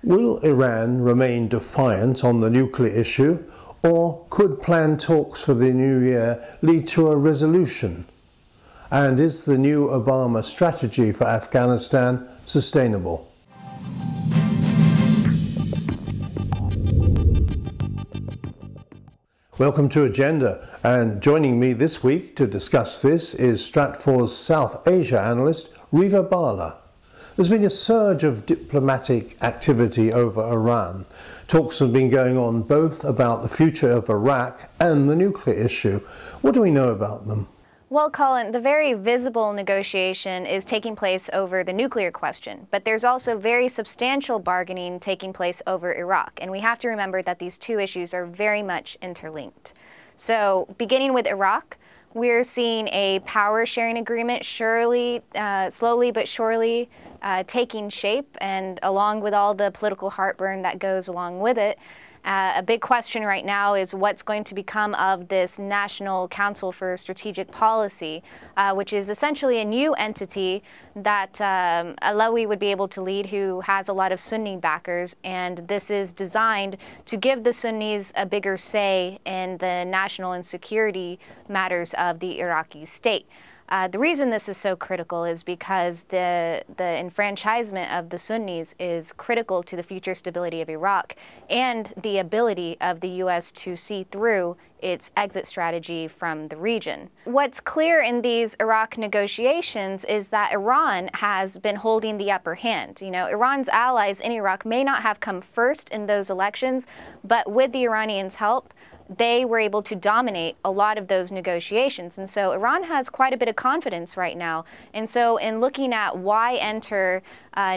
Will Iran remain defiant on the nuclear issue, or could planned talks for the new year lead to a resolution? And is the new Obama strategy for Afghanistan sustainable? Welcome to Agenda, and joining me this week to discuss this is Stratfor's South Asia analyst, Reva Bhalla. There's been a surge of diplomatic activity over Iran. Talks have been going on both about the future of Iraq and the nuclear issue. What do we know about them? Well, Colin, the very visible negotiation is taking place over the nuclear question, but there's also very substantial bargaining taking place over Iraq, and we have to remember that these two issues are very much interlinked. So, beginning with Iraq, we're seeing a power-sharing agreement slowly but surely taking shape, and along with all the political heartburn that goes along with it, a big question right now is what's going to become of this National Council for Strategic Policy, which is essentially a new entity that Alawi would be able to lead, who has a lot of Sunni backers, and this is designed to give the Sunnis a bigger say in the national and security matters of the Iraqi state. The reason this is so critical is because the enfranchisement of the Sunnis is critical to the future stability of Iraq and the ability of the U.S. to see through its exit strategy from the region. What's clear in these Iraq negotiations is that Iran has been holding the upper hand. You know, Iran's allies in Iraq may not have come first in those elections, but with the Iranians' help, they were able to dominate a lot of those negotiations. And so Iran has quite a bit of confidence right now. And so in looking at why enter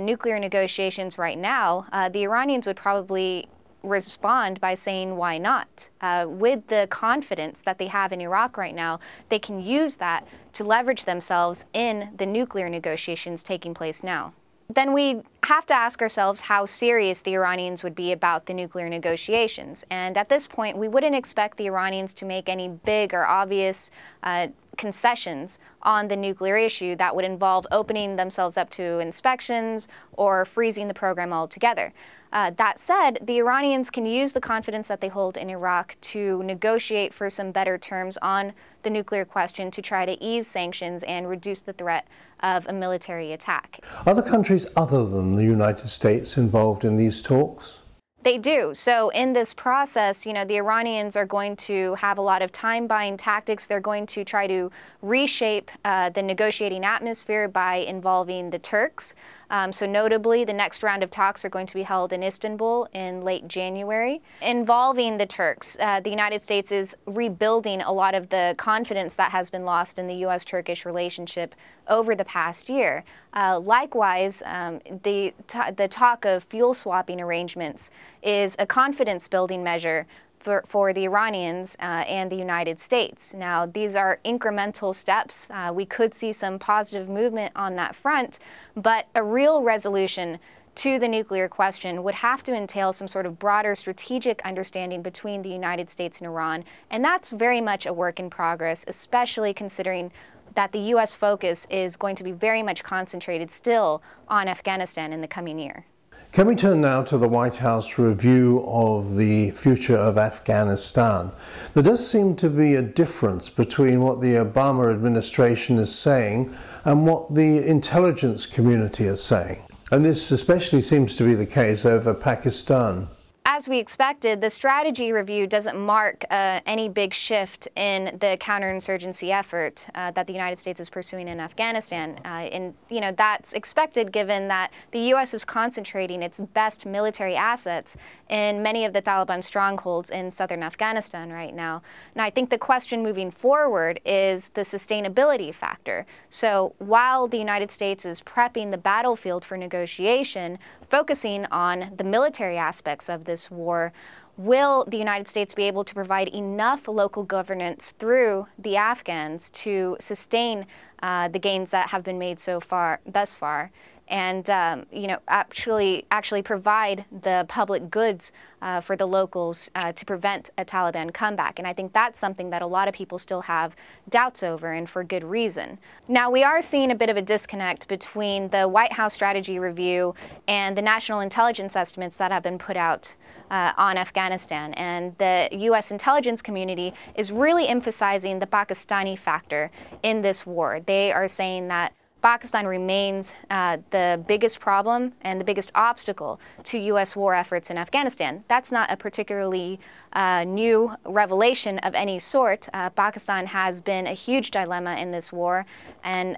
nuclear negotiations right now, the Iranians would probably respond by saying, why not? With the confidence that they have in Iraq right now, they can use that to leverage themselves in the nuclear negotiations taking place now. Then we have to ask ourselves how serious the Iranians would be about the nuclear negotiations. And at this point, we wouldn't expect the Iranians to make any big or obvious concessions on the nuclear issue that would involve opening themselves up to inspections or freezing the program altogether. That said, the Iranians can use the confidence that they hold in Iraq to negotiate for some better terms on the nuclear question to try to ease sanctions and reduce the threat of a military attack. Are there countries other than the United States involved in these talks? They do. So in this process, you know, the Iranians are going to have a lot of time-buying tactics. They're going to try to reshape the negotiating atmosphere by involving the Turks. So notably, the next round of talks are going to be held in Istanbul in late January. Involving the Turks, the United States is rebuilding a lot of the confidence that has been lost in the U.S.-Turkish relationship over the past year. Likewise, the talk of fuel swapping arrangements is a confidence-building measure for the Iranians and the United States. Now, these are incremental steps. We could see some positive movement on that front, but a real resolution to the nuclear question would have to entail some sort of broader strategic understanding between the United States and Iran, and that's very much a work in progress, especially considering that the U.S. focus is going to be very much concentrated still on Afghanistan in the coming year. Can we turn now to the White House review of the future of Afghanistan? There does seem to be a difference between what the Obama administration is saying and what the intelligence community is saying. And this especially seems to be the case over Pakistan. As we expected, the strategy review doesn't mark any big shift in the counterinsurgency effort that the United States is pursuing in Afghanistan. And you know, that's expected given that the U.S. is concentrating its best military assets in many of the Taliban strongholds in southern Afghanistan right now. Now, I think the question moving forward is the sustainability factor. So while the United States is prepping the battlefield for negotiation, focusing on the military aspects of this war, will the United States be able to provide enough local governance through the Afghans to sustain the gains that have been made thus far? and actually provide the public goods for the locals to prevent a Taliban comeback. And I think that's something that a lot of people still have doubts over, and for good reason. Now, we are seeing a bit of a disconnect between the White House strategy review and the national intelligence estimates that have been put out on Afghanistan. And the U.S. intelligence community is really emphasizing the Pakistani factor in this war. They are saying that Pakistan remains the biggest problem and the biggest obstacle to U.S. war efforts in Afghanistan. That's not a particularly new revelation of any sort. Pakistan has been a huge dilemma in this war, and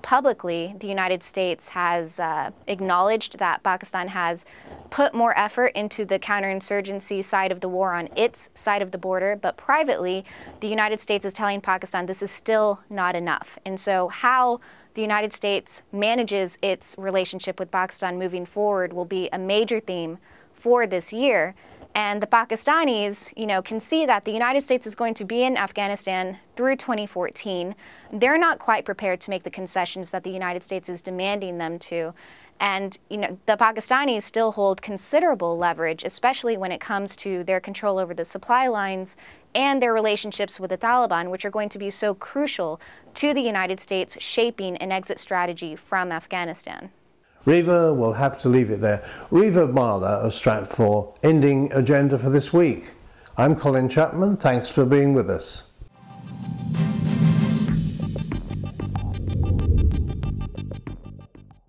publicly, the United States has acknowledged that Pakistan has put more effort into the counterinsurgency side of the war on its side of the border, but privately, the United States is telling Pakistan this is still not enough. And so how the United States manages its relationship with Pakistan moving forward will be a major theme for this year. And the Pakistanis, can see that the United States is going to be in Afghanistan through 2014. They're not quite prepared to make the concessions that the United States is demanding them to. And, the Pakistanis still hold considerable leverage, especially when it comes to their control over the supply lines and their relationships with the Taliban, which are going to be so crucial to the United States shaping an exit strategy from Afghanistan. Reva will have to leave it there. Reva Bhalla of Stratfor, ending agenda for this week. I'm Colin Chapman. Thanks for being with us.